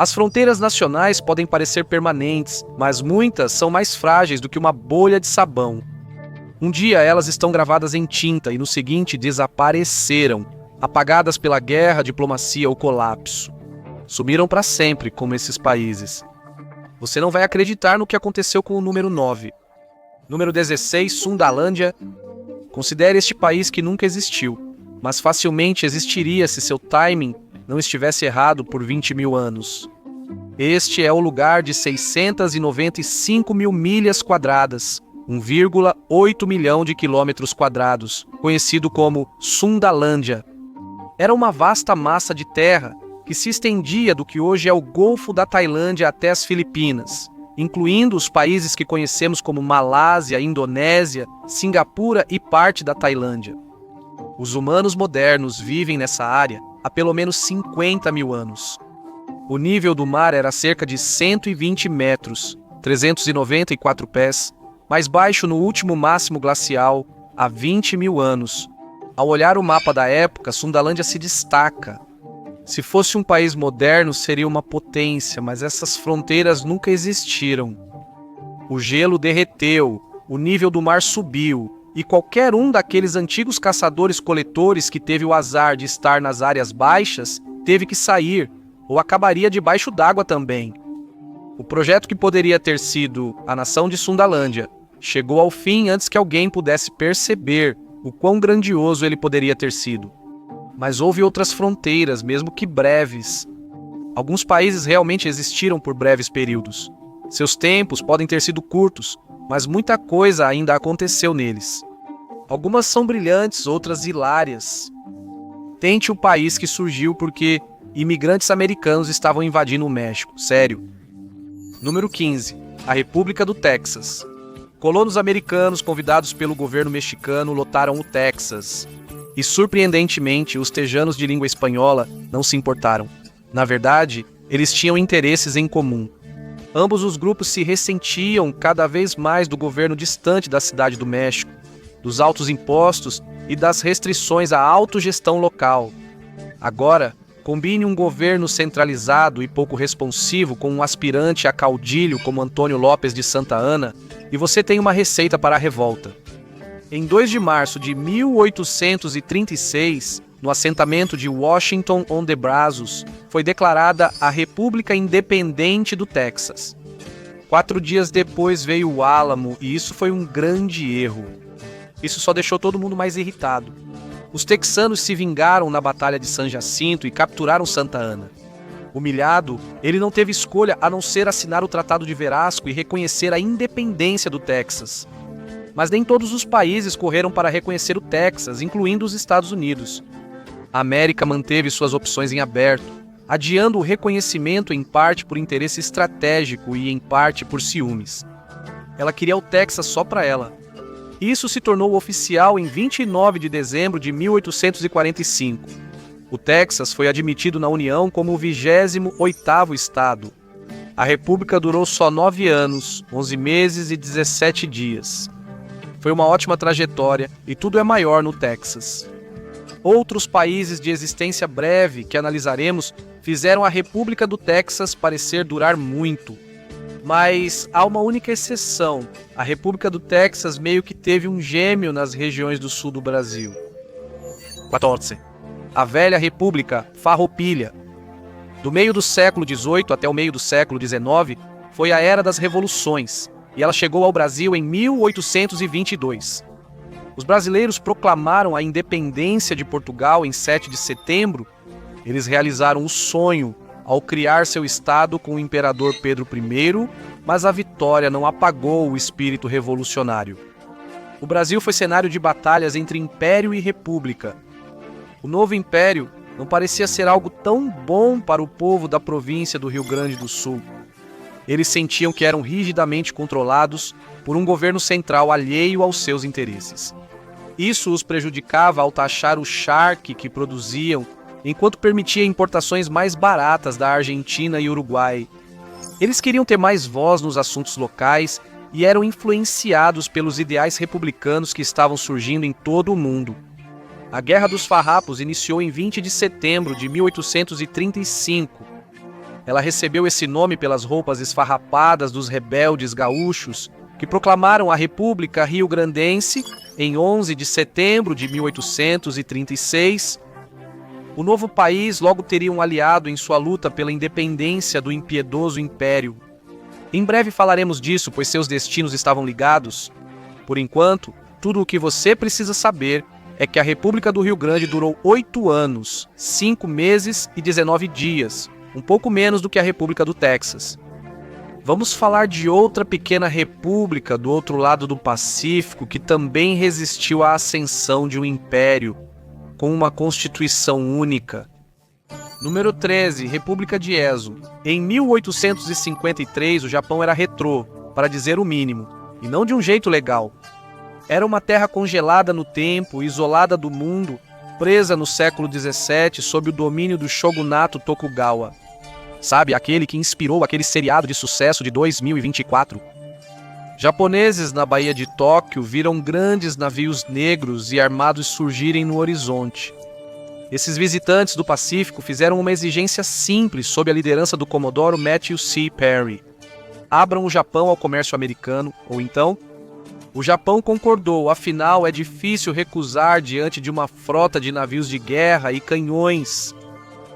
As fronteiras nacionais podem parecer permanentes, mas muitas são mais frágeis do que uma bolha de sabão. Um dia elas estão gravadas em tinta e no seguinte desapareceram, apagadas pela guerra, diplomacia ou colapso. Sumiram para sempre, como esses países. Você não vai acreditar no que aconteceu com o número 9. Número 16, Sundalândia. Considere este país que nunca existiu, mas facilmente existiria se seu timing não estivesse errado por 20 mil anos. Este é o lugar de 695 mil milhas quadradas, 1,8 milhão de quilômetros quadrados, conhecido como Sundalândia. Era uma vasta massa de terra que se estendia do que hoje é o Golfo da Tailândia até as Filipinas, incluindo os países que conhecemos como Malásia, Indonésia, Singapura e parte da Tailândia. Os humanos modernos vivem nessa área há pelo menos 50 mil anos. O nível do mar era cerca de 120 metros, 394 pés, mais baixo no último máximo glacial há 20 mil anos. Ao olhar o mapa da época, Sundalândia se destaca. Se fosse um país moderno, seria uma potência, mas essas fronteiras nunca existiram. O gelo derreteu, o nível do mar subiu, e qualquer um daqueles antigos caçadores-coletores que teve o azar de estar nas áreas baixas, teve que sair, ou acabaria debaixo d'água também. O projeto que poderia ter sido a nação de Sundalândia chegou ao fim antes que alguém pudesse perceber o quão grandioso ele poderia ter sido. Mas houve outras fronteiras, mesmo que breves. Alguns países realmente existiram por breves períodos. Seus tempos podem ter sido curtos, mas muita coisa ainda aconteceu neles. Algumas são brilhantes, outras hilárias. Tente o país que surgiu porque imigrantes americanos estavam invadindo o México. Sério. Número 15. A República do Texas. Colonos americanos convidados pelo governo mexicano lotaram o Texas. E, surpreendentemente, os tejanos de língua espanhola não se importaram. Na verdade, eles tinham interesses em comum. Ambos os grupos se ressentiam cada vez mais do governo distante da cidade do México, dos altos impostos e das restrições à autogestão local. Agora, combine um governo centralizado e pouco responsivo com um aspirante a caudilho como Antônio Lopes de Santa Anna e você tem uma receita para a revolta. Em 2 de março de 1836, no assentamento de Washington on the Brazos, foi declarada a República Independente do Texas. 4 dias depois veio o Álamo e isso foi um grande erro. Isso só deixou todo mundo mais irritado. Os texanos se vingaram na Batalha de San Jacinto e capturaram Santa Ana. Humilhado, ele não teve escolha a não ser assinar o Tratado de Verasco e reconhecer a independência do Texas. Mas nem todos os países correram para reconhecer o Texas, incluindo os Estados Unidos. A América manteve suas opções em aberto, adiando o reconhecimento em parte por interesse estratégico e em parte por ciúmes. Ela queria o Texas só para ela. Isso se tornou oficial em 29 de dezembro de 1845. O Texas foi admitido na União como o 28º estado. A República durou só 9 anos, 11 meses e 17 dias. Foi uma ótima trajetória e tudo é maior no Texas. Outros países de existência breve que analisaremos fizeram a República do Texas parecer durar muito. Mas há uma única exceção. A República do Texas meio que teve um gêmeo nas regiões do sul do Brasil. 14. A velha República Farroupilha. Do meio do século XVIII até o meio do século XIX, foi a Era das Revoluções, e ela chegou ao Brasil em 1822. Os brasileiros proclamaram a independência de Portugal em 7 de setembro. Eles realizaram o sonho ao criar seu estado com o imperador Pedro I, mas a vitória não apagou o espírito revolucionário. O Brasil foi cenário de batalhas entre império e república. O novo império não parecia ser algo tão bom para o povo da província do Rio Grande do Sul. Eles sentiam que eram rigidamente controlados por um governo central alheio aos seus interesses. Isso os prejudicava ao taxar o charque que produziam, enquanto permitia importações mais baratas da Argentina e Uruguai. Eles queriam ter mais voz nos assuntos locais e eram influenciados pelos ideais republicanos que estavam surgindo em todo o mundo. A Guerra dos Farrapos iniciou em 20 de setembro de 1835. Ela recebeu esse nome pelas roupas esfarrapadas dos rebeldes gaúchos que proclamaram a República Rio-Grandense em 11 de setembro de 1836. O novo país logo teria um aliado em sua luta pela independência do impiedoso império. Em breve falaremos disso, pois seus destinos estavam ligados. Por enquanto, tudo o que você precisa saber é que a República do Rio Grande durou 8 anos, 5 meses e 19 dias, um pouco menos do que a República do Texas. Vamos falar de outra pequena república do outro lado do Pacífico que também resistiu à ascensão de um império, com uma constituição única. Número 13, República de Ezo. Em 1853, o Japão era retrô, para dizer o mínimo, e não de um jeito legal. Era uma terra congelada no tempo, isolada do mundo, presa no século XVII sob o domínio do shogunato Tokugawa. Sabe, aquele que inspirou aquele seriado de sucesso de 2024. Japoneses na Baía de Tóquio viram grandes navios negros e armados surgirem no horizonte. Esses visitantes do Pacífico fizeram uma exigência simples sob a liderança do Comodoro Matthew C. Perry. Abram o Japão ao comércio americano, ou então... O Japão concordou, afinal é difícil recusar diante de uma frota de navios de guerra e canhões.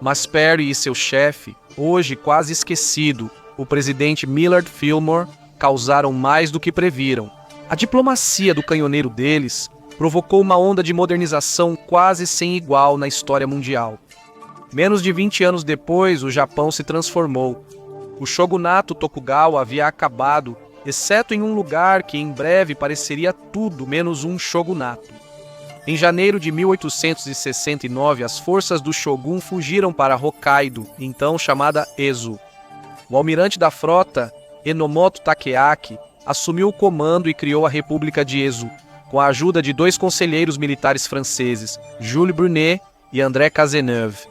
Mas Perry e seu chefe, hoje quase esquecido, o presidente Millard Fillmore, causaram mais do que previram. A diplomacia do canhoneiro deles provocou uma onda de modernização quase sem igual na história mundial. Menos de 20 anos depois, o Japão se transformou. O shogunato Tokugawa havia acabado, exceto em um lugar que em breve pareceria tudo menos um shogunato. Em janeiro de 1869, as forças do shogun fugiram para Hokkaido, então chamada Ezo. O almirante da frota, Enomoto Takeaki, assumiu o comando e criou a República de Ezo, com a ajuda de 2 conselheiros militares franceses, Jules Brunet e André Cazeneuve.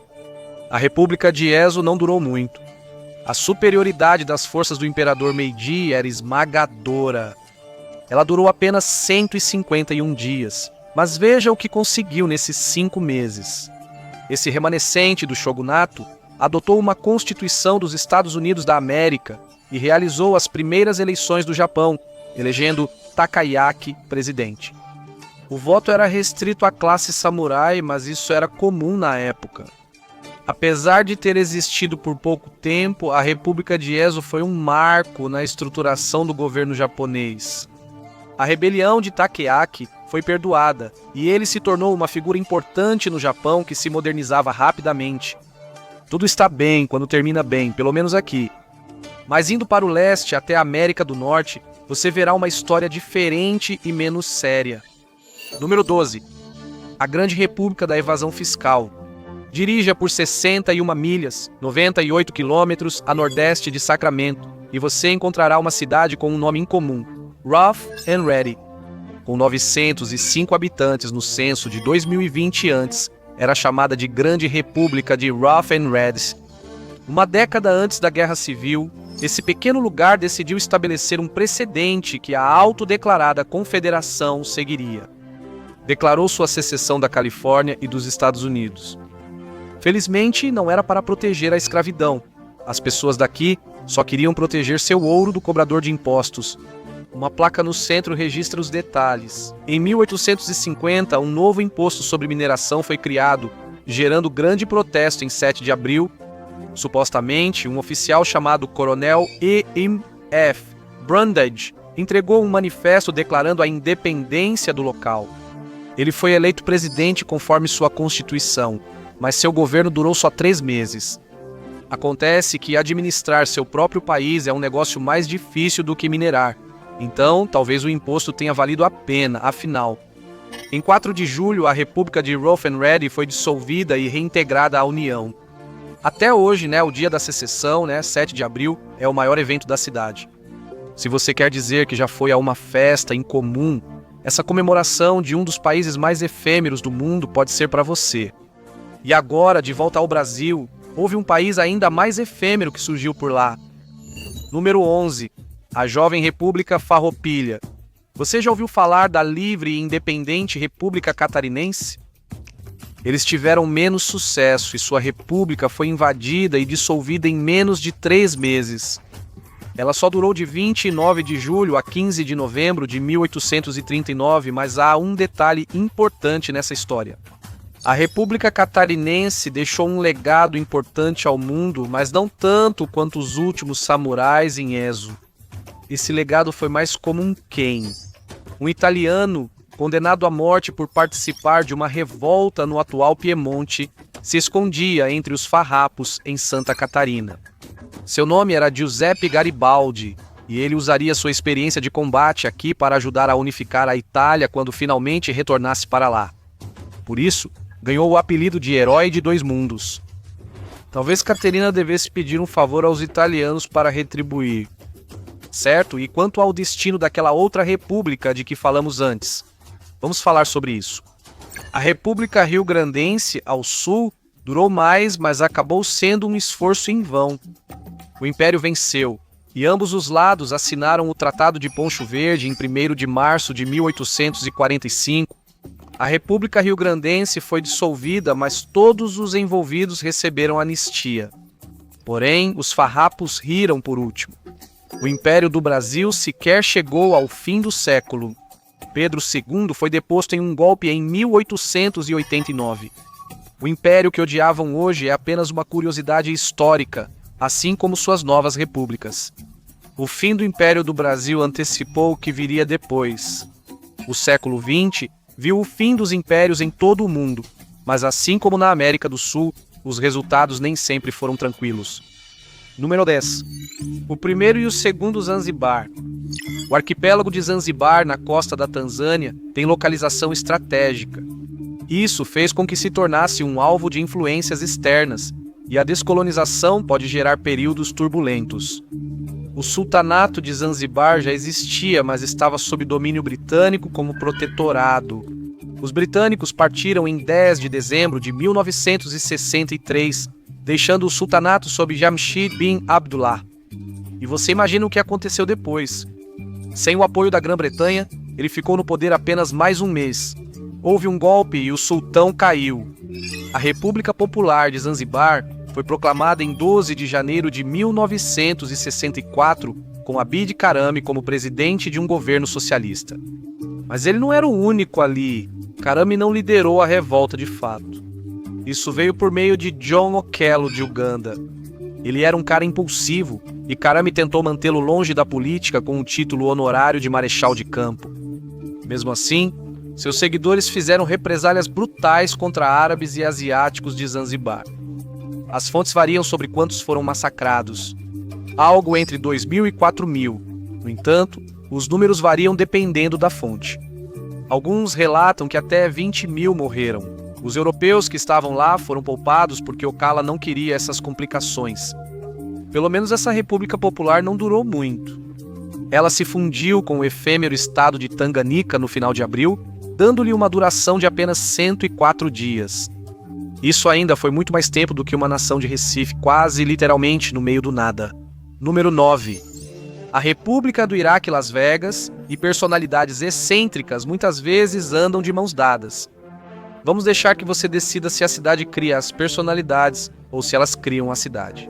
A República de Ezo não durou muito. A superioridade das forças do imperador Meiji era esmagadora. Ela durou apenas 151 dias, mas veja o que conseguiu nesses 5 meses. Esse remanescente do shogunato adotou uma Constituição dos Estados Unidos da América e realizou as primeiras eleições do Japão, elegendo Takayaki presidente. O voto era restrito à classe samurai, mas isso era comum na época. Apesar de ter existido por pouco tempo, a República de Ezo foi um marco na estruturação do governo japonês. A rebelião de Takeaki foi perdoada, e ele se tornou uma figura importante no Japão que se modernizava rapidamente. Tudo está bem quando termina bem, pelo menos aqui. Mas indo para o leste até a América do Norte, você verá uma história diferente e menos séria. Número 12. A Grande República da Evasão Fiscal. Dirija por 61 milhas, 98 quilômetros a nordeste de Sacramento, e você encontrará uma cidade com um nome incomum, Rough and Ready. Com 905 habitantes no censo de 2020 antes, era chamada de Grande República de Rough and Ready. Uma década antes da Guerra Civil, esse pequeno lugar decidiu estabelecer um precedente que a autodeclarada Confederação seguiria. Declarou sua secessão da Califórnia e dos Estados Unidos. Felizmente, não era para proteger a escravidão. As pessoas daqui só queriam proteger seu ouro do cobrador de impostos. Uma placa no centro registra os detalhes. Em 1850, um novo imposto sobre mineração foi criado, gerando grande protesto em 7 de abril. Supostamente, um oficial chamado Coronel E.M.F. Brundage entregou um manifesto declarando a independência do local. Ele foi eleito presidente conforme sua Constituição, mas seu governo durou só 3 meses. Acontece que administrar seu próprio país é um negócio mais difícil do que minerar. Então, talvez o imposto tenha valido a pena, afinal. Em 4 de julho, a República de Rough and Ready foi dissolvida e reintegrada à União. Até hoje, o dia da secessão, 7 de abril, é o maior evento da cidade. Se você quer dizer que já foi a uma festa incomum, essa comemoração de um dos países mais efêmeros do mundo pode ser para você. E agora, de volta ao Brasil, houve um país ainda mais efêmero que surgiu por lá. Número 11. A jovem República Farroupilha. Você já ouviu falar da livre e independente República Catarinense? Eles tiveram menos sucesso e sua república foi invadida e dissolvida em menos de 3 meses. Ela só durou de 29 de julho a 15 de novembro de 1839, mas há um detalhe importante nessa história. A República Catarinense deixou um legado importante ao mundo, mas não tanto quanto os últimos samurais em Ezo. Esse legado foi mais como um Ken, um italiano condenado à morte por participar de uma revolta no atual Piemonte, se escondia entre os farrapos em Santa Catarina. Seu nome era Giuseppe Garibaldi, e ele usaria sua experiência de combate aqui para ajudar a unificar a Itália quando finalmente retornasse para lá. Por isso, ganhou o apelido de Herói de Dois Mundos. Talvez Caterina devesse pedir um favor aos italianos para retribuir. Certo? E quanto ao destino daquela outra república de que falamos antes? Vamos falar sobre isso. A República Rio-Grandense, ao sul, durou mais, mas acabou sendo um esforço em vão. O Império venceu, e ambos os lados assinaram o Tratado de Poncho Verde em 1º de março de 1845. A República Rio-Grandense foi dissolvida, mas todos os envolvidos receberam anistia. Porém, os farrapos riram por último. O Império do Brasil sequer chegou ao fim do século. Pedro II foi deposto em um golpe em 1889. O império que odiavam hoje é apenas uma curiosidade histórica, assim como suas novas repúblicas. O fim do Império do Brasil antecipou o que viria depois. O século XX viu o fim dos impérios em todo o mundo, mas assim como na América do Sul, os resultados nem sempre foram tranquilos. Número 10. O primeiro e o segundo Zanzibar. O arquipélago de Zanzibar, na costa da Tanzânia, tem localização estratégica. Isso fez com que se tornasse um alvo de influências externas, e a descolonização pode gerar períodos turbulentos. O sultanato de Zanzibar já existia, mas estava sob domínio britânico como protetorado. Os britânicos partiram em 10 de dezembro de 1963, deixando o sultanato sob Jamshid bin Abdullah. E você imagina o que aconteceu depois. Sem o apoio da Grã-Bretanha, ele ficou no poder apenas mais um mês. Houve um golpe e o sultão caiu. A República Popular de Zanzibar foi proclamada em 12 de janeiro de 1964, com Abid Karami como presidente de um governo socialista. Mas ele não era o único ali. Karami não liderou a revolta de fato. Isso veio por meio de John Okello de Uganda. Ele era um cara impulsivo e Karami tentou mantê-lo longe da política com o título honorário de marechal de campo. Mesmo assim, seus seguidores fizeram represálias brutais contra árabes e asiáticos de Zanzibar. As fontes variam sobre quantos foram massacrados. Algo entre 2.000 e 4.000. No entanto, os números variam dependendo da fonte. Alguns relatam que até 20.000 morreram. Os europeus que estavam lá foram poupados porque Okello não queria essas complicações. Pelo menos essa República Popular não durou muito. Ela se fundiu com o efêmero estado de Tanganica no final de abril, dando-lhe uma duração de apenas 104 dias. Isso ainda foi muito mais tempo do que uma nação de Recife, quase literalmente no meio do nada. Número 9. A República do Iraque Las Vegas e personalidades excêntricas muitas vezes andam de mãos dadas. Vamos deixar que você decida se a cidade cria as personalidades ou se elas criam a cidade.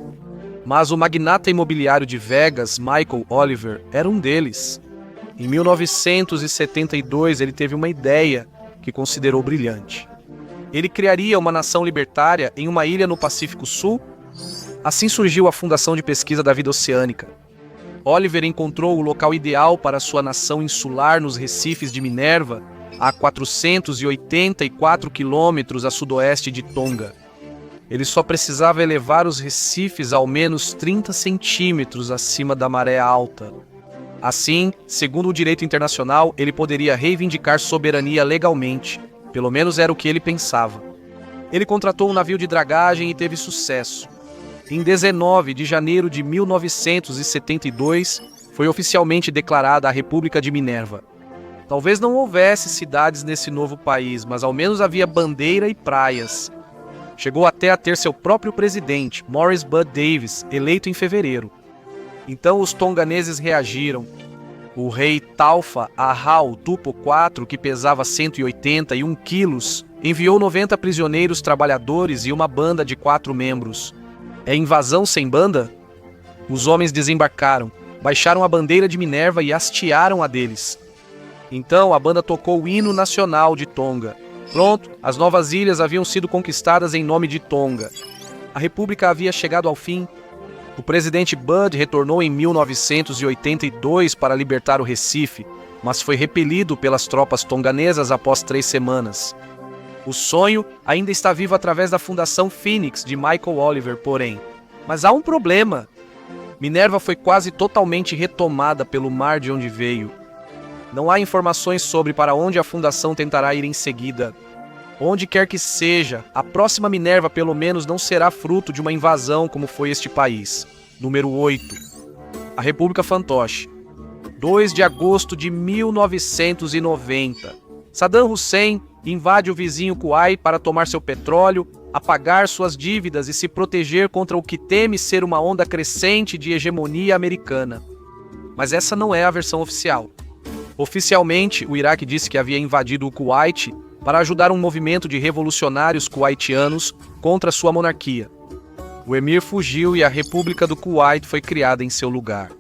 Mas o magnata imobiliário de Vegas, Michael Oliver, era um deles. Em 1972, ele teve uma ideia que considerou brilhante. Ele criaria uma nação libertária em uma ilha no Pacífico Sul. Assim surgiu a Fundação de Pesquisa da Vida Oceânica. Oliver encontrou o local ideal para sua nação insular nos recifes de Minerva, a 484 quilômetros a sudoeste de Tonga. Ele só precisava elevar os recifes ao menos 30 centímetros acima da maré alta. Assim, segundo o direito internacional, ele poderia reivindicar soberania legalmente. Pelo menos era o que ele pensava. Ele contratou um navio de dragagem e teve sucesso. Em 19 de janeiro de 1972, foi oficialmente declarada a República de Minerva. Talvez não houvesse cidades nesse novo país, mas ao menos havia bandeira e praias. Chegou até a ter seu próprio presidente, Morris Bud Davis, eleito em fevereiro. Então os tonganeses reagiram. O rei Taufa Ahau Tupo IV, que pesava 181 quilos, enviou 90 prisioneiros trabalhadores e uma banda de 4 membros. É invasão sem banda? Os homens desembarcaram, baixaram a bandeira de Minerva e hastearam a deles. Então a banda tocou o hino nacional de Tonga. Pronto, as novas ilhas haviam sido conquistadas em nome de Tonga. A república havia chegado ao fim. O presidente Bud retornou em 1982 para libertar o Recife, mas foi repelido pelas tropas tonganesas após 3 semanas. O sonho ainda está vivo através da Fundação Phoenix de Michael Oliver, porém. Mas há um problema. Minerva foi quase totalmente retomada pelo mar de onde veio. Não há informações sobre para onde a fundação tentará ir em seguida. Onde quer que seja, a próxima Minerva pelo menos não será fruto de uma invasão como foi este país. Número 8. A República Fantoche. 2 de agosto de 1990. Saddam Hussein invade o vizinho Kuwait para tomar seu petróleo, apagar suas dívidas e se proteger contra o que teme ser uma onda crescente de hegemonia americana. Mas essa não é a versão oficial. Oficialmente, o Iraque disse que havia invadido o Kuwait para ajudar um movimento de revolucionários kuwaitianos contra sua monarquia. O emir fugiu e a República do Kuwait foi criada em seu lugar.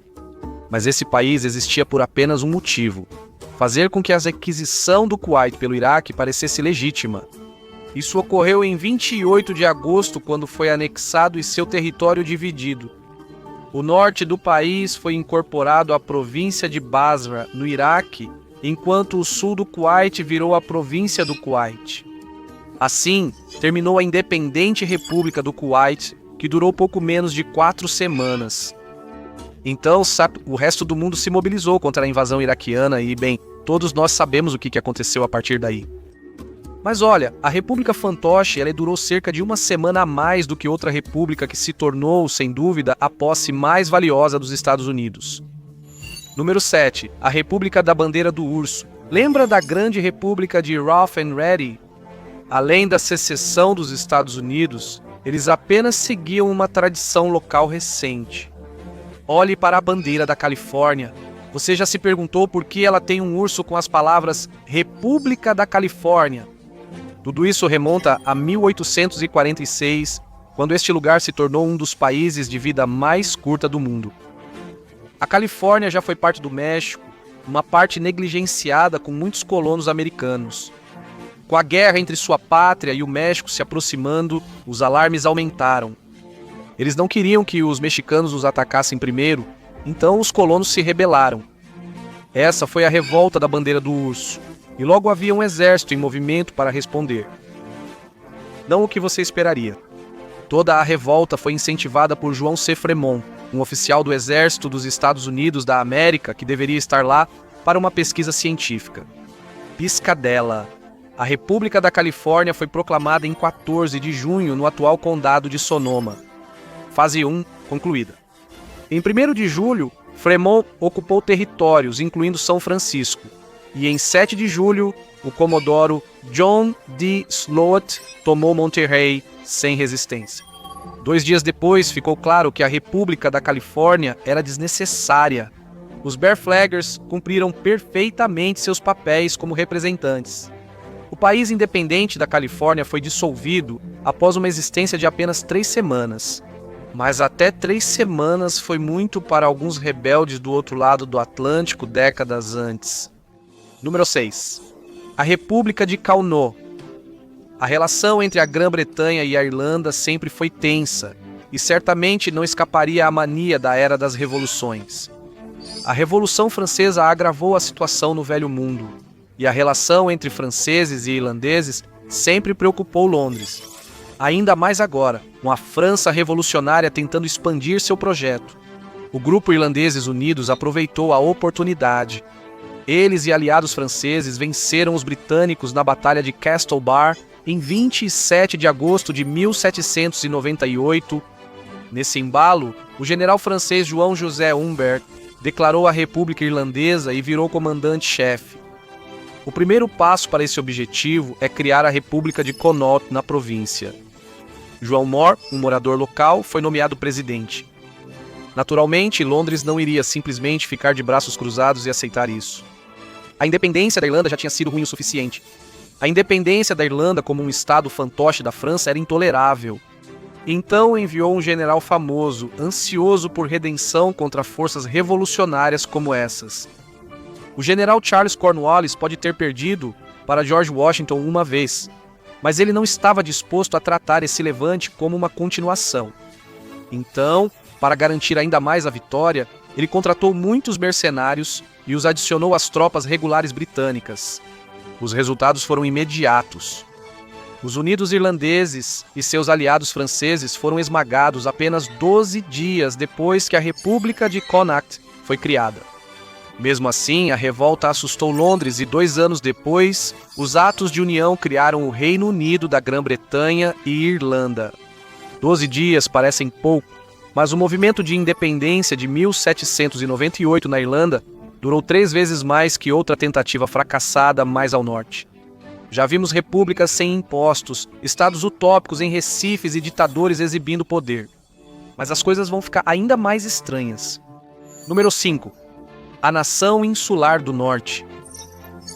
Mas esse país existia por apenas um motivo: fazer com que a aquisição do Kuwait pelo Iraque parecesse legítima. Isso ocorreu em 28 de agosto, quando foi anexado e seu território dividido. O norte do país foi incorporado à província de Basra, no Iraque, enquanto o sul do Kuwait virou a província do Kuwait. Assim, terminou a independente República do Kuwait, que durou pouco menos de 4 semanas. Então, o resto do mundo se mobilizou contra a invasão iraquiana e, bem, todos nós sabemos o que aconteceu a partir daí. Mas olha, a República Fantoche ela durou cerca de 1 semana a mais do que outra república que se tornou, sem dúvida, a posse mais valiosa dos Estados Unidos. Número 7. A República da Bandeira do Urso. Lembra da grande república de Rough and Ready? Além da secessão dos Estados Unidos, eles apenas seguiam uma tradição local recente. Olhe para a bandeira da Califórnia. Você já se perguntou por que ela tem um urso com as palavras República da Califórnia? Tudo isso remonta a 1846, quando este lugar se tornou um dos países de vida mais curta do mundo. A Califórnia já foi parte do México, uma parte negligenciada com muitos colonos americanos. Com a guerra entre sua pátria e o México se aproximando, os alarmes aumentaram. Eles não queriam que os mexicanos os atacassem primeiro, então os colonos se rebelaram. Essa foi a revolta da Bandeira do Urso, e logo havia um exército em movimento para responder. Não o que você esperaria. Toda a revolta foi incentivada por João C. Fremont, um oficial do Exército dos Estados Unidos da América que deveria estar lá para uma pesquisa científica. Piscadela. A República da Califórnia foi proclamada em 14 de junho no atual condado de Sonoma. Fase 1 concluída. Em 1º de julho, Fremont ocupou territórios, incluindo São Francisco. E em 7 de julho, o comodoro John D. Sloat tomou Monterrey sem resistência. 2 dias depois, ficou claro que a República da Califórnia era desnecessária. Os Bear Flaggers cumpriram perfeitamente seus papéis como representantes. O país independente da Califórnia foi dissolvido após uma existência de apenas 3 semanas. Mas até 3 semanas foi muito para alguns rebeldes do outro lado do Atlântico décadas antes. Número 6. A República de Kauno. A relação entre a Grã-Bretanha e a Irlanda sempre foi tensa, e certamente não escaparia à mania da Era das Revoluções. A Revolução Francesa agravou a situação no Velho Mundo, e a relação entre franceses e irlandeses sempre preocupou Londres. Ainda mais agora, com a França revolucionária tentando expandir seu projeto. O grupo Irlandeses Unidos aproveitou a oportunidade. Eles e aliados franceses venceram os britânicos na Batalha de Castlebar em 27 de agosto de 1798. Nesse embalo, o general francês João José Humbert declarou a República Irlandesa e virou comandante-chefe. O primeiro passo para esse objetivo é criar a República de Connaught na província. João Moore, um morador local, foi nomeado presidente. Naturalmente, Londres não iria simplesmente ficar de braços cruzados e aceitar isso. A independência da Irlanda já tinha sido ruim o suficiente. A independência da Irlanda como um estado fantoche da França era intolerável. Então enviou um general famoso, ansioso por redenção contra forças revolucionárias como essas. O general Charles Cornwallis pode ter perdido para George Washington uma vez, mas ele não estava disposto a tratar esse levante como uma continuação. Então, para garantir ainda mais a vitória, ele contratou muitos mercenários e os adicionou às tropas regulares britânicas. Os resultados foram imediatos. Os unidos irlandeses e seus aliados franceses foram esmagados apenas 12 dias depois que a República de Connacht foi criada. Mesmo assim, a revolta assustou Londres e 2 anos depois, os atos de união criaram o Reino Unido da Grã-Bretanha e Irlanda. 12 dias parecem pouco, mas o movimento de independência de 1798 na Irlanda durou 3 vezes mais que outra tentativa fracassada mais ao norte. Já vimos repúblicas sem impostos, estados utópicos em recifes e ditadores exibindo poder. Mas as coisas vão ficar ainda mais estranhas. Número 5. A Nação Insular do Norte.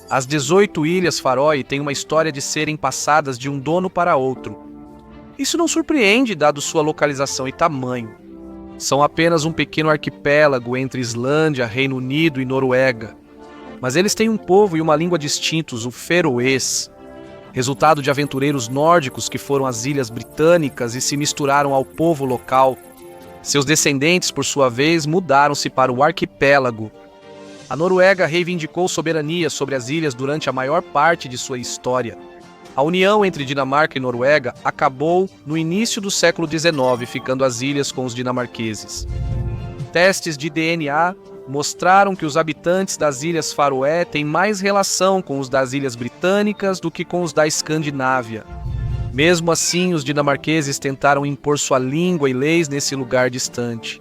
As 18 Ilhas Faroe têm uma história de serem passadas de um dono para outro. Isso não surpreende, dado sua localização e tamanho. São apenas um pequeno arquipélago entre Islândia, Reino Unido e Noruega. Mas eles têm um povo e uma língua distintos, o feroês, resultado de aventureiros nórdicos que foram às ilhas britânicas e se misturaram ao povo local. Seus descendentes, por sua vez, mudaram-se para o arquipélago. A Noruega reivindicou soberania sobre as ilhas durante a maior parte de sua história. A união entre Dinamarca e Noruega acabou no início do século XIX, ficando as ilhas com os dinamarqueses. Testes de DNA mostraram que os habitantes das Ilhas Faroé têm mais relação com os das Ilhas Britânicas do que com os da Escandinávia. Mesmo assim, os dinamarqueses tentaram impor sua língua e leis nesse lugar distante.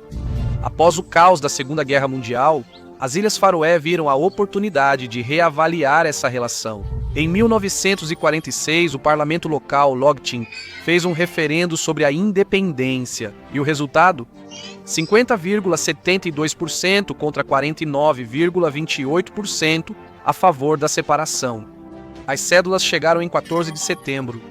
Após o caos da Segunda Guerra Mundial, as Ilhas Faroé viram a oportunidade de reavaliar essa relação. Em 1946, o parlamento local, Lagting, fez um referendo sobre a independência. E o resultado? 50,72% contra 49,28% a favor da separação. As cédulas chegaram em 14 de setembro.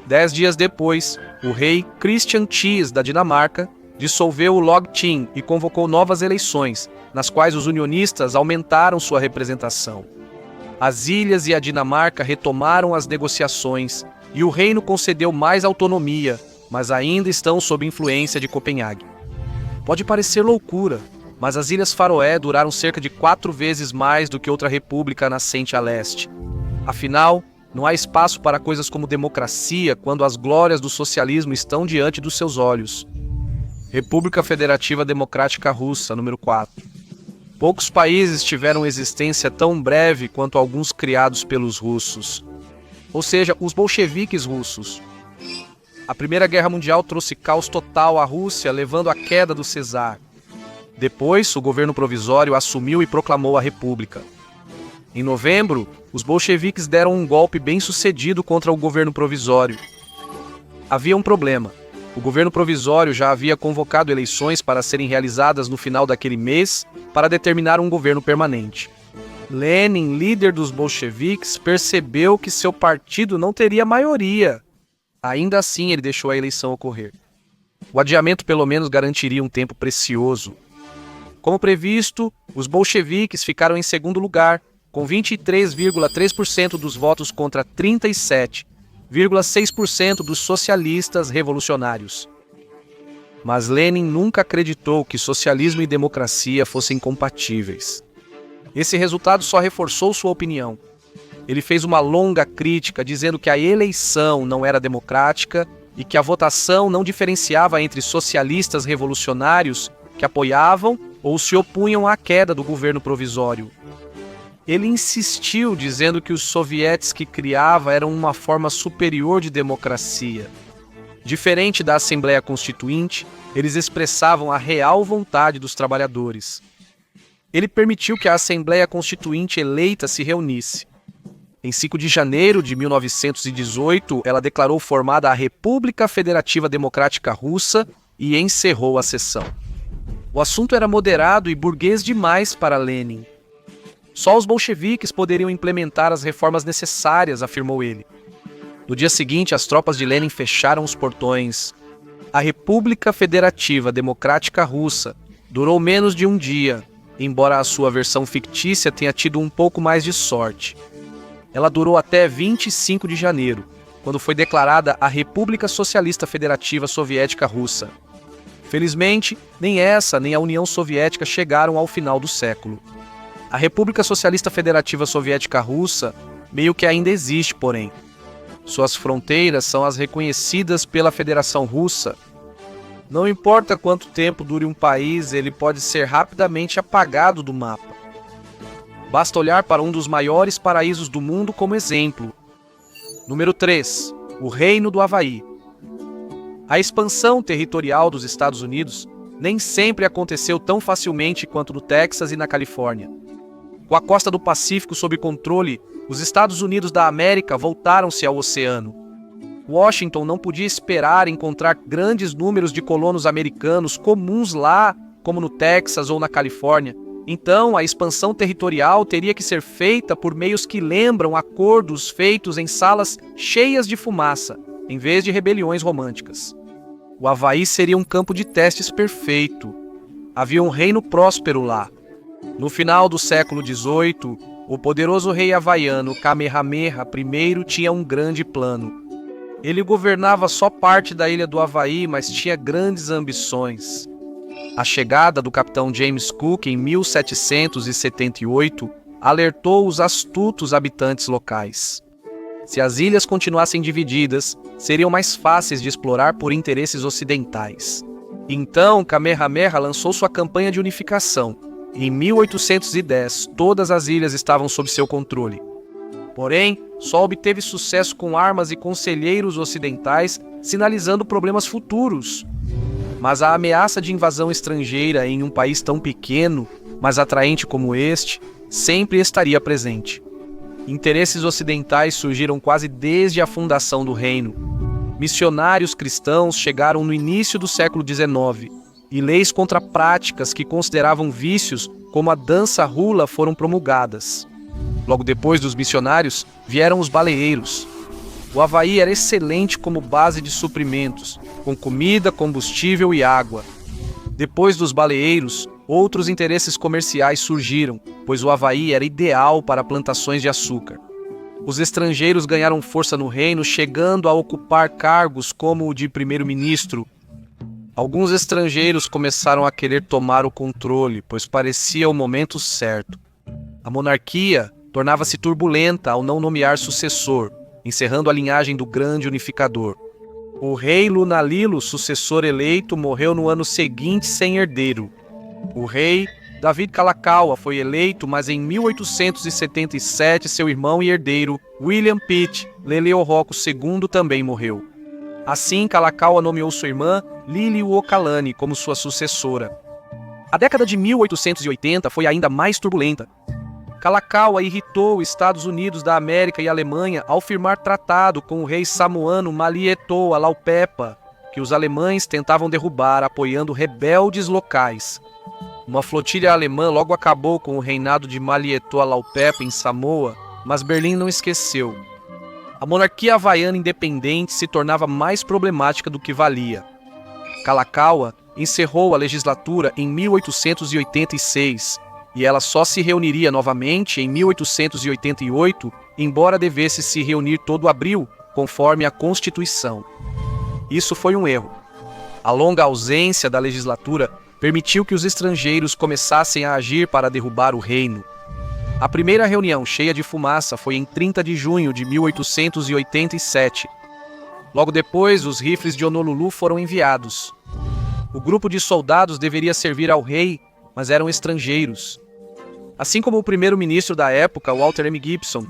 10 dias depois, o rei Christian X da Dinamarca dissolveu o Lagting e convocou novas eleições, nas quais os unionistas aumentaram sua representação. As ilhas e a Dinamarca retomaram as negociações e o reino concedeu mais autonomia, mas ainda estão sob influência de Copenhague. Pode parecer loucura, mas as Ilhas Faroé duraram cerca de 4 vezes mais do que outra república nascente a leste. Afinal, não há espaço para coisas como democracia quando as glórias do socialismo estão diante dos seus olhos. República Federativa Democrática Russa, número 4. Poucos países tiveram existência tão breve quanto alguns criados pelos russos. Ou seja, os bolcheviques russos. A Primeira Guerra Mundial trouxe caos total à Rússia, levando à queda do czar. Depois, o governo provisório assumiu e proclamou a República. Em novembro, os bolcheviques deram um golpe bem-sucedido contra o governo provisório. Havia um problema. O governo provisório já havia convocado eleições para serem realizadas no final daquele mês para determinar um governo permanente. Lenin, líder dos bolcheviques, percebeu que seu partido não teria maioria. Ainda assim, ele deixou a eleição ocorrer. O adiamento pelo menos garantiria um tempo precioso. Como previsto, os bolcheviques ficaram em segundo lugar, com 23,3% dos votos contra 37,6% dos socialistas revolucionários. Mas Lenin nunca acreditou que socialismo e democracia fossem compatíveis. Esse resultado só reforçou sua opinião. Ele fez uma longa crítica dizendo que a eleição não era democrática e que a votação não diferenciava entre socialistas revolucionários que apoiavam ou se opunham à queda do governo provisório. Ele insistiu dizendo que os sovietes que criava eram uma forma superior de democracia. Diferente da Assembleia Constituinte, eles expressavam a real vontade dos trabalhadores. Ele permitiu que a Assembleia Constituinte eleita se reunisse. Em 5 de janeiro de 1918, ela declarou formada a República Federativa Democrática Russa e encerrou a sessão. O assunto era moderado e burguês demais para Lenin. Só os bolcheviques poderiam implementar as reformas necessárias, afirmou ele. No dia seguinte, as tropas de Lenin fecharam os portões. A República Federativa Democrática Russa durou menos de um dia, embora a sua versão fictícia tenha tido um pouco mais de sorte. Ela durou até 25 de janeiro, quando foi declarada a República Socialista Federativa Soviética Russa. Felizmente, nem essa nem a União Soviética chegaram ao final do século. A República Socialista Federativa Soviética Russa meio que ainda existe, porém. Suas fronteiras são as reconhecidas pela Federação Russa. Não importa quanto tempo dure um país, ele pode ser rapidamente apagado do mapa. Basta olhar para um dos maiores paraísos do mundo como exemplo. Número 3. O Reino do Havaí. A expansão territorial dos Estados Unidos nem sempre aconteceu tão facilmente quanto no Texas e na Califórnia. Com a costa do Pacífico sob controle, os Estados Unidos da América voltaram-se ao oceano. Washington não podia esperar encontrar grandes números de colonos americanos comuns lá, como no Texas ou na Califórnia. Então, a expansão territorial teria que ser feita por meios que lembram acordos feitos em salas cheias de fumaça, em vez de rebeliões românticas. O Havaí seria um campo de testes perfeito. Havia um reino próspero lá. No final do século XVIII, o poderoso rei havaiano Kamehameha I tinha um grande plano. Ele governava só parte da ilha do Havaí, mas tinha grandes ambições. A chegada do capitão James Cook em 1778 alertou os astutos habitantes locais. Se as ilhas continuassem divididas, seriam mais fáceis de explorar por interesses ocidentais. Então, Kamehameha lançou sua campanha de unificação. Em 1810, todas as ilhas estavam sob seu controle. Porém, só obteve sucesso com armas e conselheiros ocidentais, sinalizando problemas futuros. Mas a ameaça de invasão estrangeira em um país tão pequeno, mas atraente como este, sempre estaria presente. Interesses ocidentais surgiram quase desde a fundação do reino. Missionários cristãos chegaram no início do século XIX, e leis contra práticas que consideravam vícios, como a dança hula, foram promulgadas. Logo depois dos missionários, vieram os baleeiros. O Havaí era excelente como base de suprimentos, com comida, combustível e água. Depois dos baleeiros, outros interesses comerciais surgiram, pois o Havaí era ideal para plantações de açúcar. Os estrangeiros ganharam força no reino, chegando a ocupar cargos como o de primeiro-ministro. Alguns estrangeiros começaram a querer tomar o controle, pois parecia o momento certo. A monarquia tornava-se turbulenta ao não nomear sucessor, encerrando a linhagem do grande unificador. O rei Lunalilo, sucessor eleito, morreu no ano seguinte sem herdeiro. O rei David Kalakaua foi eleito, mas em 1877 seu irmão e herdeiro, William Pitt Leleohoko II, também morreu. Assim, Kalakaua nomeou sua irmã Liliuokalani como sua sucessora. A década de 1880 foi ainda mais turbulenta. Kalakaua irritou os Estados Unidos da América e Alemanha ao firmar tratado com o rei samoano Malietoa Laupepa, que os alemães tentavam derrubar apoiando rebeldes locais. Uma flotilha alemã logo acabou com o reinado de Malietoa Laupepa em Samoa, mas Berlim não esqueceu. A monarquia havaiana independente se tornava mais problemática do que valia. Kalakaua encerrou a legislatura em 1886 e ela só se reuniria novamente em 1888, embora devesse se reunir todo abril, conforme a Constituição. Isso foi um erro. A longa ausência da legislatura permitiu que os estrangeiros começassem a agir para derrubar o reino. A primeira reunião cheia de fumaça foi em 30 de junho de 1887. Logo depois, os rifles de Honolulu foram enviados. O grupo de soldados deveria servir ao rei, mas eram estrangeiros. Assim como o primeiro-ministro da época, Walter M. Gibson,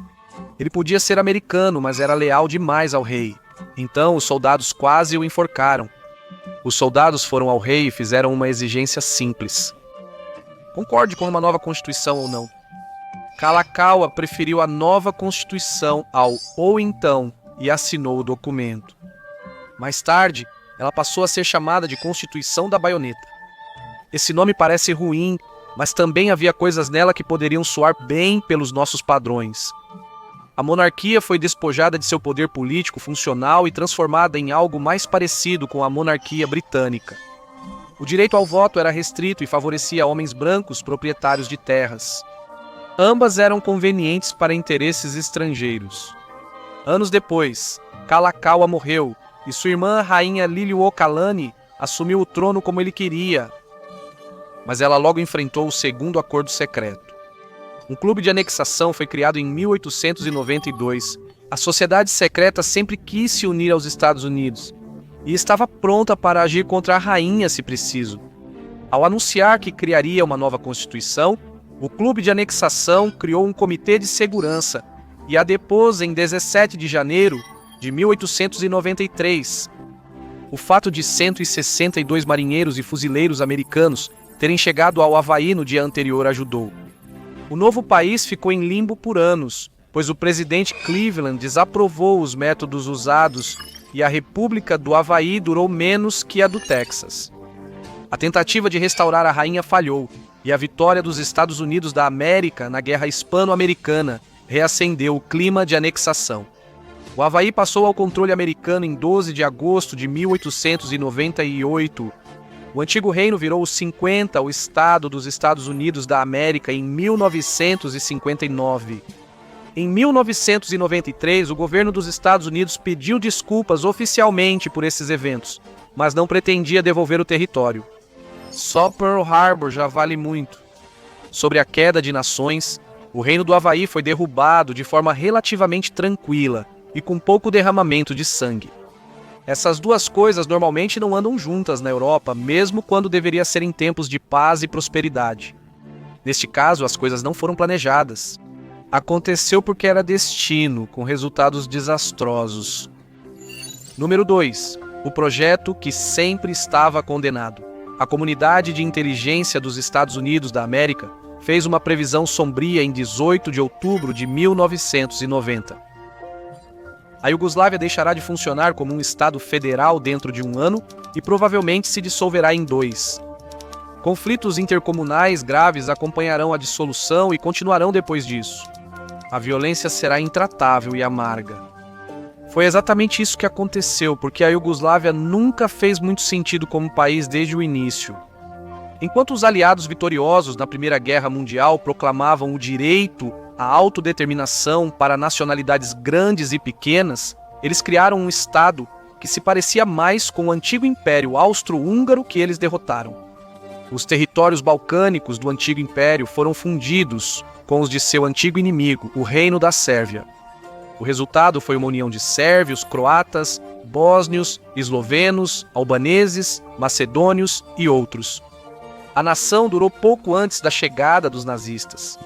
ele podia ser americano, mas era leal demais ao rei. Então, os soldados quase o enforcaram. Os soldados foram ao rei e fizeram uma exigência simples. Concorde com uma nova Constituição ou não. Kalakaua preferiu a nova Constituição ao ou então e assinou o documento. Mais tarde, ela passou a ser chamada de Constituição da Baioneta. Esse nome parece ruim, Mas também havia coisas nela que poderiam soar bem pelos nossos padrões. A monarquia foi despojada de seu poder político funcional e transformada em algo mais parecido com a monarquia britânica. O direito ao voto era restrito e favorecia homens brancos proprietários de terras. Ambas eram convenientes para interesses estrangeiros. Anos depois, Kalakaua morreu e sua irmã, a rainha Liliuokalani, assumiu o trono como ele queria. Mas ela logo enfrentou o segundo acordo secreto. Um clube de anexação foi criado em 1892. A sociedade secreta sempre quis se unir aos Estados Unidos e estava pronta para agir contra a rainha se preciso. Ao anunciar que criaria uma nova constituição, o clube de anexação criou um comitê de segurança e a depôs em 17 de janeiro de 1893. O fato de 162 marinheiros e fuzileiros americanos terem chegado ao Havaí no dia anterior ajudou. O novo país ficou em limbo por anos, pois o presidente Cleveland desaprovou os métodos usados e a República do Havaí durou menos que a do Texas. A tentativa de restaurar a rainha falhou, e a vitória dos Estados Unidos da América na Guerra Hispano-Americana reacendeu o clima de anexação. O Havaí passou ao controle americano em 12 de agosto de 1898. O antigo reino virou o 50, o Estado dos Estados Unidos da América, em 1959. Em 1993, o governo dos Estados Unidos pediu desculpas oficialmente por esses eventos, mas não pretendia devolver o território. Só Pearl Harbor já vale muito. Sobre a queda de nações, o reino do Havaí foi derrubado de forma relativamente tranquila e com pouco derramamento de sangue. Essas duas coisas normalmente não andam juntas na Europa, mesmo quando deveria ser em tempos de paz e prosperidade. Neste caso, as coisas não foram planejadas. Aconteceu porque era destino, com resultados desastrosos. Número 2. O projeto que sempre estava condenado. A comunidade de inteligência dos Estados Unidos da América fez uma previsão sombria em 18 de outubro de 1990. A Iugoslávia deixará de funcionar como um Estado federal dentro de um ano e provavelmente se dissolverá em 2. Conflitos intercomunais graves acompanharão a dissolução e continuarão depois disso. A violência será intratável e amarga. Foi exatamente isso que aconteceu, porque a Iugoslávia nunca fez muito sentido como país desde o início. Enquanto os aliados vitoriosos na Primeira Guerra Mundial proclamavam o direito à autodeterminação para nacionalidades grandes e pequenas, eles criaram um Estado que se parecia mais com o antigo Império Austro-Húngaro que eles derrotaram. Os territórios balcânicos do antigo Império foram fundidos com os de seu antigo inimigo, o Reino da Sérvia. O resultado foi uma união de sérvios, croatas, bósnios, eslovenos, albaneses, macedônios e outros. A nação durou pouco antes da chegada dos nazistas.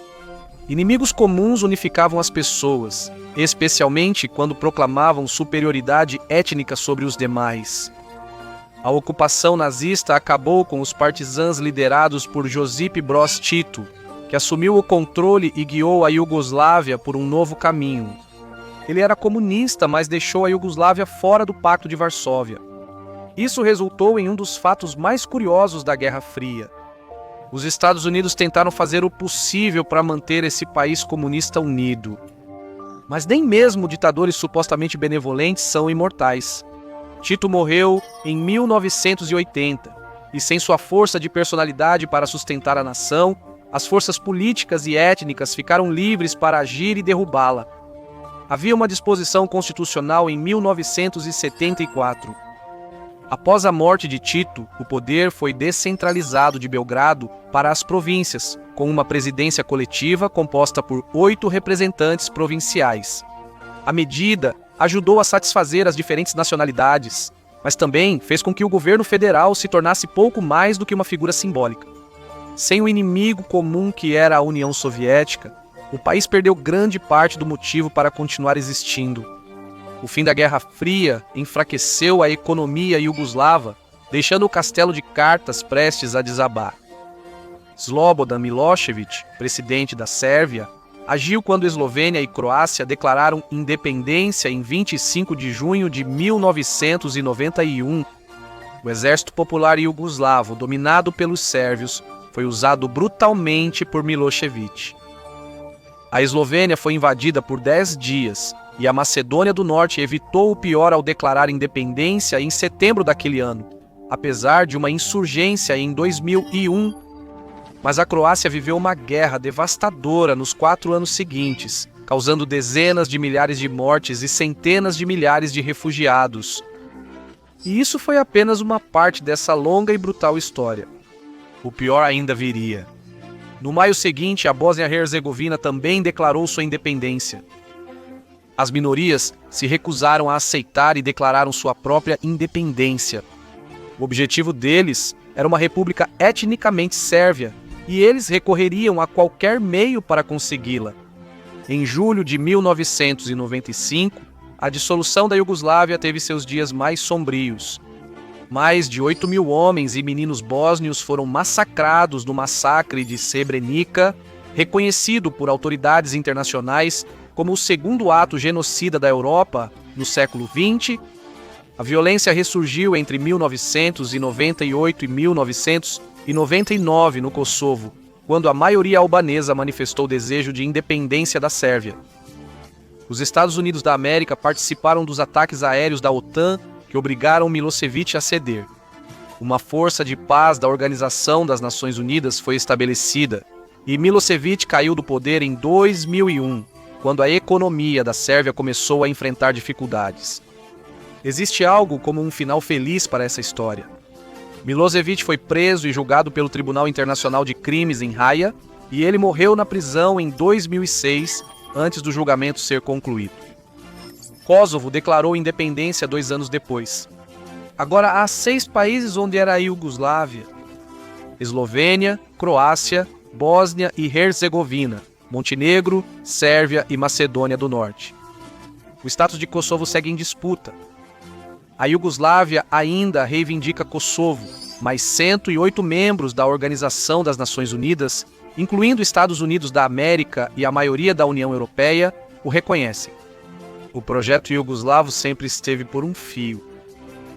Inimigos comuns unificavam as pessoas, especialmente quando proclamavam superioridade étnica sobre os demais. A ocupação nazista acabou com os partisãs liderados por Josip Broz Tito, que assumiu o controle e guiou a Iugoslávia por um novo caminho. Ele era comunista, mas deixou a Iugoslávia fora do Pacto de Varsóvia. Isso resultou em um dos fatos mais curiosos da Guerra Fria. Os Estados Unidos tentaram fazer o possível para manter esse país comunista unido. Mas nem mesmo ditadores supostamente benevolentes são imortais. Tito morreu em 1980, e sem sua força de personalidade para sustentar a nação, as forças políticas e étnicas ficaram livres para agir e derrubá-la. Havia uma disposição constitucional em 1974. Após a morte de Tito, o poder foi descentralizado de Belgrado para as províncias, com uma presidência coletiva composta por 8 representantes provinciais. A medida ajudou a satisfazer as diferentes nacionalidades, mas também fez com que o governo federal se tornasse pouco mais do que uma figura simbólica. Sem o inimigo comum que era a União Soviética, o país perdeu grande parte do motivo para continuar existindo. O fim da Guerra Fria enfraqueceu a economia iugoslava, deixando o castelo de cartas prestes a desabar. Slobodan Milošević, presidente da Sérvia, agiu quando Eslovênia e Croácia declararam independência em 25 de junho de 1991. O exército popular iugoslavo, dominado pelos sérvios, foi usado brutalmente por Milošević. A Eslovênia foi invadida por 10 dias e a Macedônia do Norte evitou o pior ao declarar independência em setembro daquele ano, apesar de uma insurgência em 2001. Mas a Croácia viveu uma guerra devastadora nos 4 anos seguintes, causando dezenas de milhares de mortes e centenas de milhares de refugiados. E isso foi apenas uma parte dessa longa e brutal história. O pior ainda viria. No maio seguinte, a Bósnia-Herzegovina também declarou sua independência. As minorias se recusaram a aceitar e declararam sua própria independência. O objetivo deles era uma república etnicamente sérvia, e eles recorreriam a qualquer meio para consegui-la. Em julho de 1995, a dissolução da Iugoslávia teve seus dias mais sombrios. Mais de 8.000 homens e meninos bósnios foram massacrados no massacre de Srebrenica, reconhecido por autoridades internacionais como o segundo ato genocida da Europa no século XX. A violência ressurgiu entre 1998 e 1999 no Kosovo, quando a maioria albanesa manifestou o desejo de independência da Sérvia. Os Estados Unidos da América participaram dos ataques aéreos da OTAN que obrigaram Milošević a ceder. Uma força de paz da Organização das Nações Unidas foi estabelecida e Milošević caiu do poder em 2001, quando a economia da Sérvia começou a enfrentar dificuldades. Existe algo como um final feliz para essa história. Milošević foi preso e julgado pelo Tribunal Internacional de Crimes em Haia e ele morreu na prisão em 2006, antes do julgamento ser concluído. Kosovo declarou independência 2 anos depois. Agora há 6 países onde era a Iugoslávia: Eslovênia, Croácia, Bósnia e Herzegovina, Montenegro, Sérvia e Macedônia do Norte. O status de Kosovo segue em disputa. A Iugoslávia ainda reivindica Kosovo, mas 108 membros da Organização das Nações Unidas, incluindo Estados Unidos da América e a maioria da União Europeia, o reconhecem. O projeto iugoslavo sempre esteve por um fio.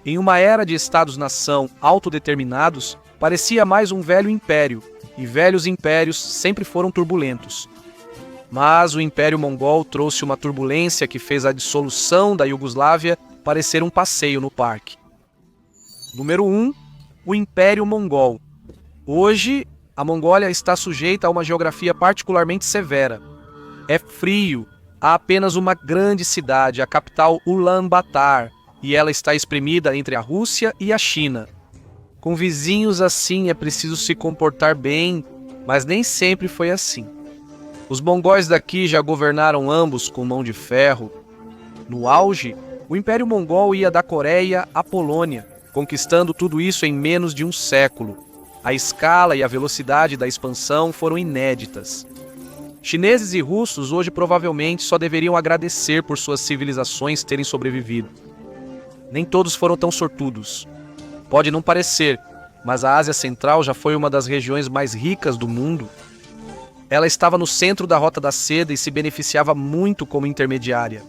Em uma era de Estados-nação autodeterminados, parecia mais um velho império, e velhos impérios sempre foram turbulentos. Mas o Império Mongol trouxe uma turbulência que fez a dissolução da Iugoslávia parecer um passeio no parque. Número 1. O Império Mongol. Hoje, a Mongólia está sujeita a uma geografia particularmente severa. É frio, há apenas uma grande cidade, a capital Ulaanbaatar, e ela está espremida entre a Rússia e a China. Com vizinhos assim é preciso se comportar bem, mas nem sempre foi assim. Os mongóis daqui já governaram ambos com mão de ferro. No auge, o Império Mongol ia da Coreia à Polônia, conquistando tudo isso em menos de um século. A escala e a velocidade da expansão foram inéditas. Chineses e russos hoje provavelmente só deveriam agradecer por suas civilizações terem sobrevivido. Nem todos foram tão sortudos. Pode não parecer, mas a Ásia Central já foi uma das regiões mais ricas do mundo. Ela estava no centro da Rota da Seda e se beneficiava muito como intermediária.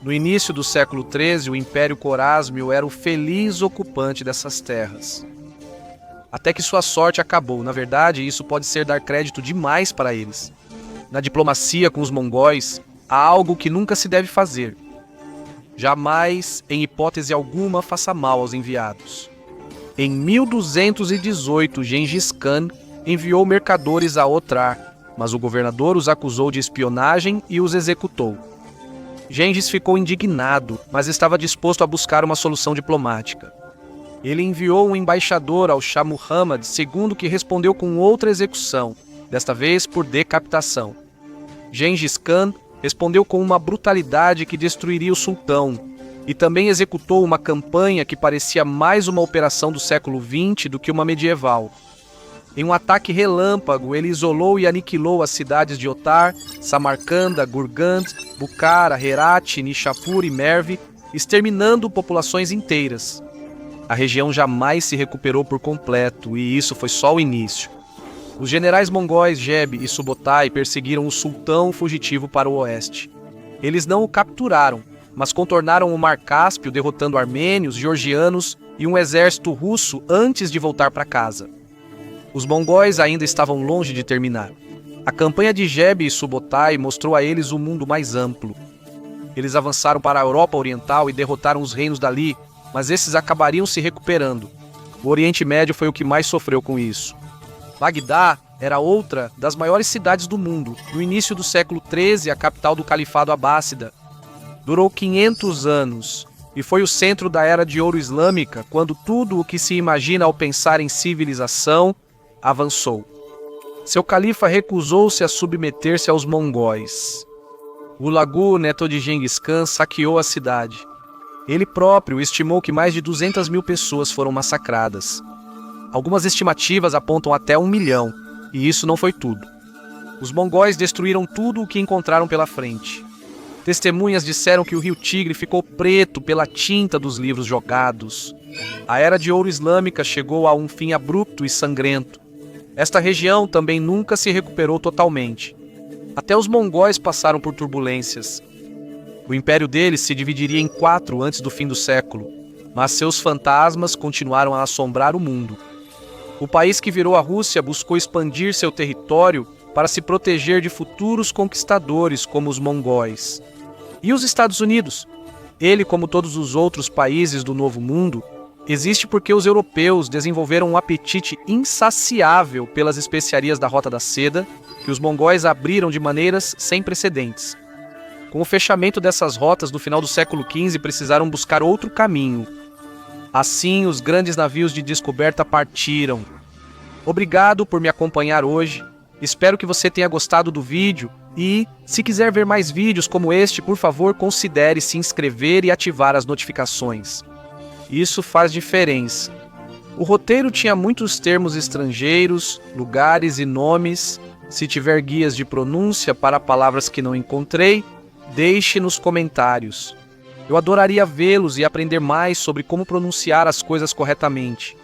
No início do século XIII, o Império Corásmio era o feliz ocupante dessas terras. Até que sua sorte acabou. Na verdade, isso pode ser dar crédito demais para eles. Na diplomacia com os mongóis, há algo que nunca se deve fazer. Jamais, em hipótese alguma, faça mal aos enviados. Em 1218, Gengis Khan enviou mercadores a Otrar, mas o governador os acusou de espionagem e os executou. Gengis ficou indignado, mas estava disposto a buscar uma solução diplomática. Ele enviou um embaixador ao Shah Muhammad II, que respondeu com outra execução, desta vez por decapitação. Gengis Khan respondeu com uma brutalidade que destruiria o sultão, e também executou uma campanha que parecia mais uma operação do século XX do que uma medieval. Em um ataque relâmpago, ele isolou e aniquilou as cidades de Otrar, Samarcanda, Gurgand, Bukhara, Herat, Nishapur e Merv, exterminando populações inteiras. A região jamais se recuperou por completo, e isso foi só o início. Os generais mongóis Geb e Subotai perseguiram o sultão fugitivo para o oeste. Eles não o capturaram, mas contornaram o Mar Cáspio, derrotando armênios, georgianos e um exército russo antes de voltar para casa. Os mongóis ainda estavam longe de terminar. A campanha de Jebe e Subotai mostrou a eles um mundo mais amplo. Eles avançaram para a Europa Oriental e derrotaram os reinos dali, mas esses acabariam se recuperando. O Oriente Médio foi o que mais sofreu com isso. Bagdá era outra das maiores cidades do mundo. No início do século XIII, a capital do Califado Abássida. Durou 500 anos e foi o centro da Era de Ouro Islâmica, quando tudo o que se imagina ao pensar em civilização avançou. Seu califa recusou-se a submeter-se aos mongóis. Hulagu, neto de Genghis Khan, saqueou a cidade. Ele próprio estimou que mais de 200 mil pessoas foram massacradas. Algumas estimativas apontam até 1 milhão, e isso não foi tudo. Os mongóis destruíram tudo o que encontraram pela frente. Testemunhas disseram que o rio Tigre ficou preto pela tinta dos livros jogados. A Era de Ouro Islâmica chegou a um fim abrupto e sangrento. Esta região também nunca se recuperou totalmente. Até os mongóis passaram por turbulências. O império deles se dividiria em 4 antes do fim do século, mas seus fantasmas continuaram a assombrar o mundo. O país que virou a Rússia buscou expandir seu território para se proteger de futuros conquistadores como os mongóis. E os Estados Unidos? Ele, como todos os outros países do Novo Mundo, existe porque os europeus desenvolveram um apetite insaciável pelas especiarias da Rota da Seda, que os mongóis abriram de maneiras sem precedentes. Com o fechamento dessas rotas no final do século XV, precisaram buscar outro caminho. Assim, os grandes navios de descoberta partiram. Obrigado por me acompanhar hoje. Espero que você tenha gostado do vídeo e, se quiser ver mais vídeos como este, por favor, considere se inscrever e ativar as notificações. Isso faz diferença. O roteiro tinha muitos termos estrangeiros, lugares e nomes. Se tiver guias de pronúncia para palavras que não encontrei, deixe nos comentários. Eu adoraria vê-los e aprender mais sobre como pronunciar as coisas corretamente.